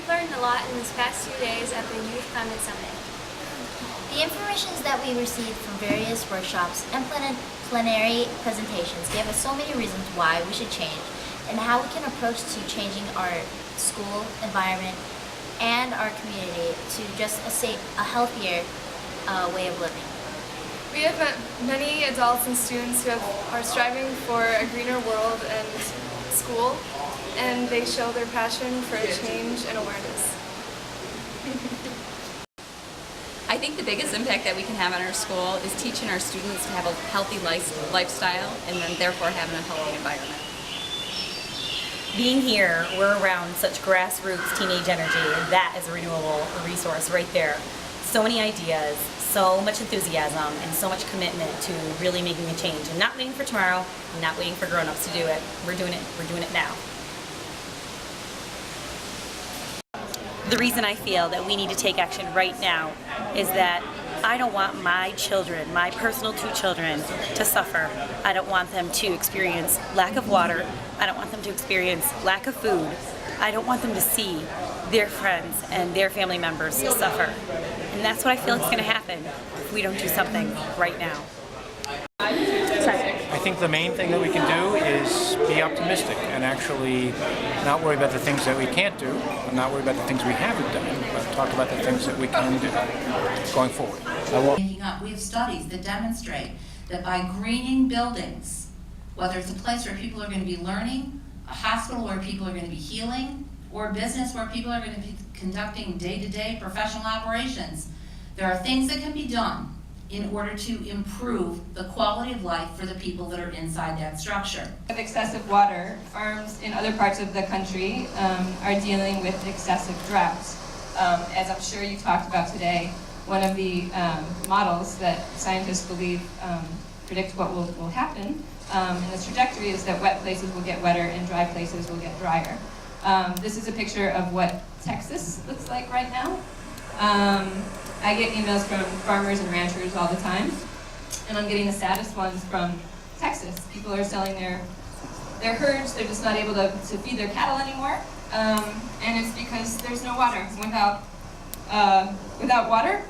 we've learned a lot in these past 2 days at the Youth Climate Summit. The information that we received from various workshops and plenary presentations gave us so many reasons why we should change and how we can approach to changing our school environment and our community to just a healthier way of living. We have met many adults and students who are striving for a greener world and school, and they show their passion for change and awareness. I think the biggest impact that we can have on our school is teaching our students to have a healthy lifestyle and then therefore having a healthy environment. Being here, we're around such grassroots teenage energy, and that is a renewable resource right there. So many ideas, so much enthusiasm, and so much commitment to really making a change and not waiting for tomorrow, and not waiting for grown-ups to do it. We're doing it now. The reason I feel that we need to take action right now is that I don't want my children, my personal 2 children, to suffer. I don't want them to experience lack of water. I don't want them to experience lack of food. I don't want them to see their friends and their family members suffer. And that's what I feel is going to happen if we don't do something right now. I think the main thing that we can do is be optimistic and actually not worry about the things that we can't do, and not worry about the things we haven't done, but talk about the things that we can do going forward. We have studies that demonstrate that by greening buildings, whether it's a place where people are going to be learning, a hospital where people are going to be healing, or a business where people are going to be conducting day-to-day professional operations, there are things that can be done in order to improve the quality of life for the people that are inside that structure. With excessive water, farms in other parts of the country are dealing with excessive droughts. As I'm sure you talked about today, one of the models that scientists believe predict what will happen in this trajectory is that wet places will get wetter and dry places will get drier. This is a picture of what Texas looks like right now. I get emails from farmers and ranchers all the time, and I'm getting the saddest ones from Texas. People are selling their herds. They're just not able to feed their cattle anymore, and it's because there's no water. Without water,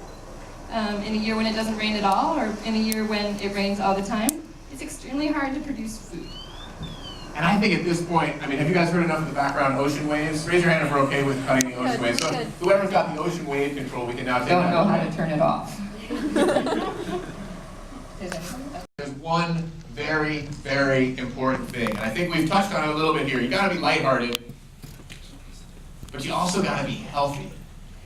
in a year when it doesn't rain at all, or in a year when it rains all the time, it's extremely hard to produce food. And I think at this point, I mean, have you guys heard enough of the background ocean waves? Raise your hand if we're okay with cutting the ocean waves. So whoever's got the ocean wave control, we can now take that. Don't know how to turn it off. There's one very, very important thing, and I think we've touched on it a little bit here. You gotta be lighthearted, but you also gotta be healthy.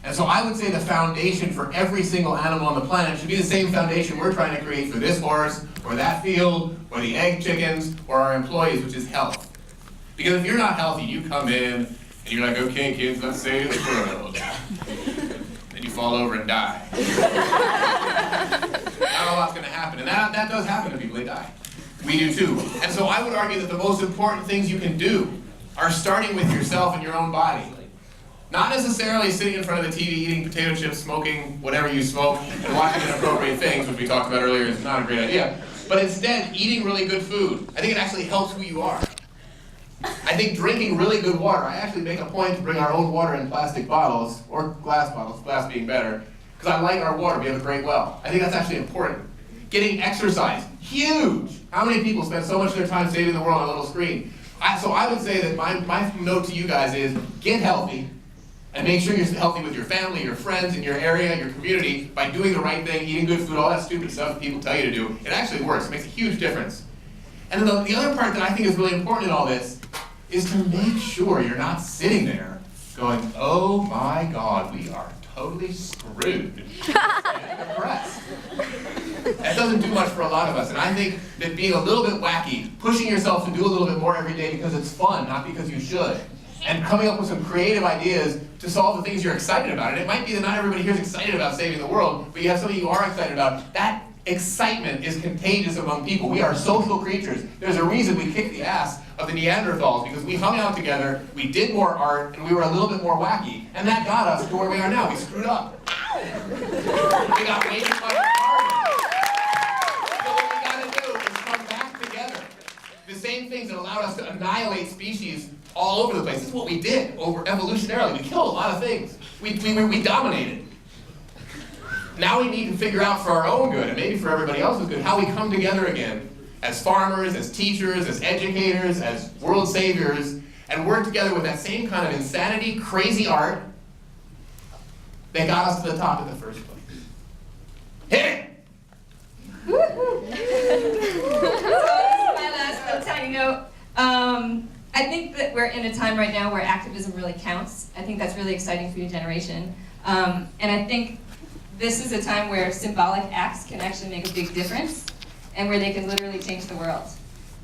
And so I would say the foundation for every single animal on the planet should be the same foundation we're trying to create for this horse, or that field, or the egg chickens, or our employees, which is health. Because if you're not healthy, you come in, and you're like, okay kids, let's save the world. Then you fall over and die. Not a lot's gonna happen, and that does happen to people, they die. We do too. And so I would argue that the most important things you can do are starting with yourself and your own body. Not necessarily sitting in front of the TV eating potato chips, smoking whatever you smoke, and watching inappropriate things, which we talked about earlier is not a great idea. But instead, eating really good food. I think it actually helps who you are. I think drinking really good water, I actually make a point to bring our own water in plastic bottles, or glass bottles, glass being better, because I like our water, we have a great well. I think that's actually important. Getting exercise, huge! How many people spend so much of their time saving the world on a little screen? So I would say that my note to you guys is, get healthy, and make sure you're healthy with your family, your friends, in your area, your community, by doing the right thing, eating good food, all that stupid stuff that people tell you to do. It actually works, it makes a huge difference. And then the other part that I think is really important in all this is to make sure you're not sitting there going, oh my God, we are totally screwed. And depressed. That doesn't do much for a lot of us, and I think that being a little bit wacky, pushing yourself to do a little bit more every day because it's fun, not because you should, and coming up with some creative ideas to solve the things you're excited about. And it might be that not everybody here is excited about saving the world, but you have something you are excited about. That excitement is contagious among people. We are social creatures. There's a reason we kicked the ass of the Neanderthals, because we hung out together, we did more art, and we were a little bit more wacky. And that got us to where we are now. We screwed up. We got way too much harder. So what we gotta do is come back together. The same things that allowed us to annihilate species all over the place. This is what we did evolutionarily. We killed a lot of things. We dominated. Now we need to figure out for our own good, and maybe for everybody else's good, how we come together again as farmers, as teachers, as educators, as world saviors, and work together with that same kind of insanity, crazy art that got us to the top in the first place. Hit it! So this is my last little tiny note. I think that we're in a time right now where activism really counts. I think that's really exciting for your generation. And I think this is a time where symbolic acts can actually make a big difference and where they can literally change the world.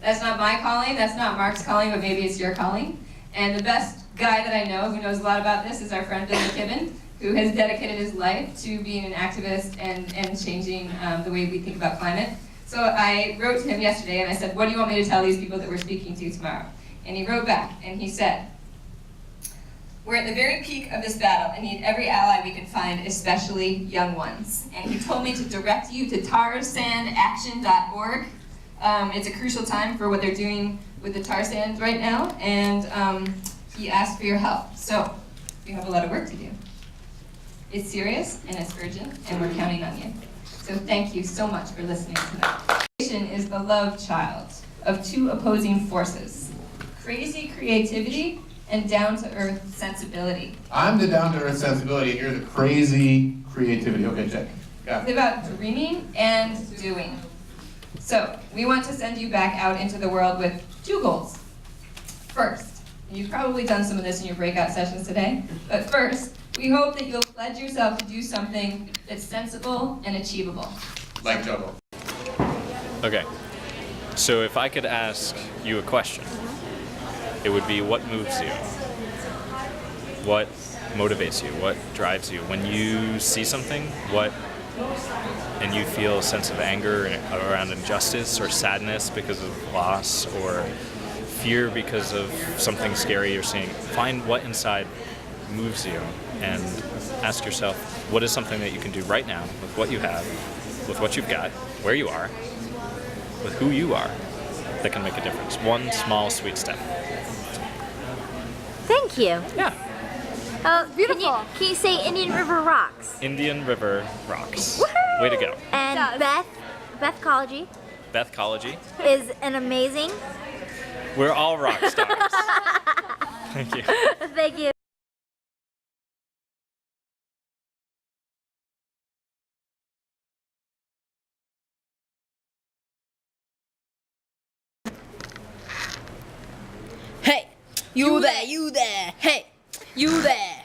That's not my calling, that's not Mark's calling, but maybe it's your calling. And the best guy that I know who knows a lot about this is our friend Bill McKibben, who has dedicated his life to being an activist and changing the way we think about climate. So I wrote to him yesterday and I said, what do you want me to tell these people that we're speaking to tomorrow? And he wrote back and he said, we're at the very peak of this battle and need every ally we can find, especially young ones. And he told me to direct you to tarsandaction.org. It's a crucial time for what they're doing with the tar sands right now, and he asked for your help. So we have a lot of work to do. It's serious and it's urgent, and we're counting on you. So thank you so much for listening tonight. Education is the love child of two opposing forces: crazy creativity and down-to-earth sensibility. I'm the down-to-earth sensibility, and you're the crazy creativity. Okay, check. Got it. It's about dreaming and doing. So we want to send you back out into the world with two goals. First, and you've probably done some of this in your breakout sessions today, but first, we hope that you'll pledge yourself to do something that's sensible and achievable. Like juggle. Okay, so if I could ask you a question, it would be, what moves you? What motivates you? What drives you? When you see something, and you feel a sense of anger around injustice or sadness because of loss or fear because of something scary you're seeing, find what inside moves you and ask yourself, what is something that you can do right now with what you have, with what you've got, where you are, with who you are, that can make a difference. One small, sweet step. Thank you. Yeah. Beautiful. Can you say Indian River rocks? Indian River rocks. Woohoo! Way to go. And Bethcology Bethcology. is an amazing. We're all rock stars. Thank you. Thank you. Hey, you there, you there, hey, you there,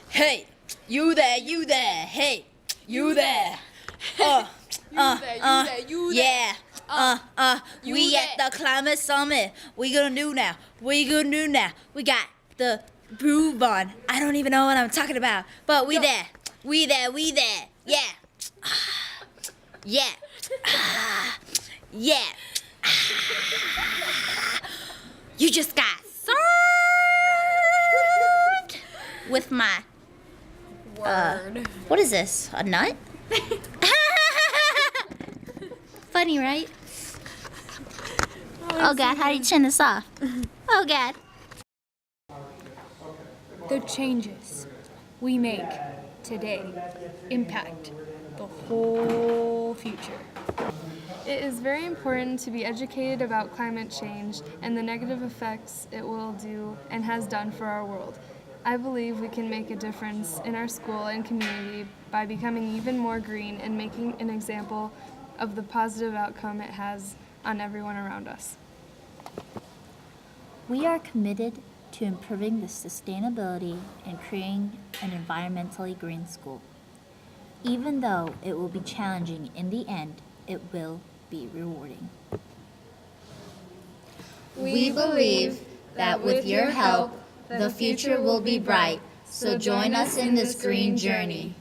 hey, you there, you there, hey, you there, yeah, we at the climate summit, we gonna do now, we got the groove on, I don't even know what I'm talking about, but we there, yeah, yeah, yeah. You just got served with my Word. what is this? A nut? Funny, right? Oh God, how do you turn this off? Oh God. The changes we make today impact the whole future. It is very important to be educated about climate change and the negative effects it will do and has done for our world. I believe we can make a difference in our school and community by becoming even more green and making an example of the positive outcome it has on everyone around us. We are committed to improving the sustainability and creating an environmentally green school. Even though it will be challenging in the end, it will be rewarding. We believe that with your help, the future will be bright, so join us in this green journey.